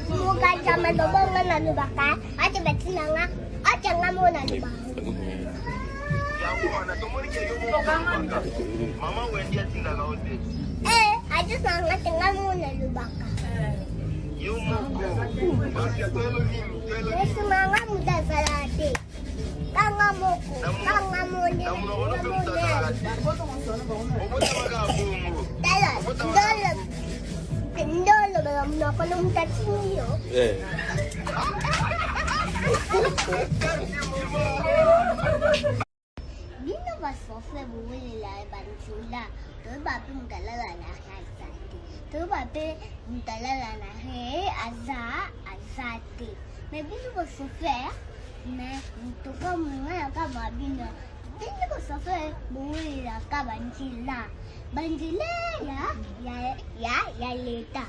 Bukan sama dobongan na lubaka. Ate betina nga. Ate nga muna lubaka. Mama wendi atinga kaote. Ate nga tinga muna lubaka. Yumuko. Basi atwelo nini? Yesu manga muda salati. Kanga moko. Kanga mone. Namuno mutasalati. Obuta magafungu. Dala. Dala. Ndolo bala muna ko nung tatinyo. Dino ba sofre buwili la bansula. To bapi mtalala na hasati. To bapi mtalala na he azati. Me bino ba sofre me mtuka mwana kama bino. Dino ba sofre buwili la ka bansila. Bansila ya leta.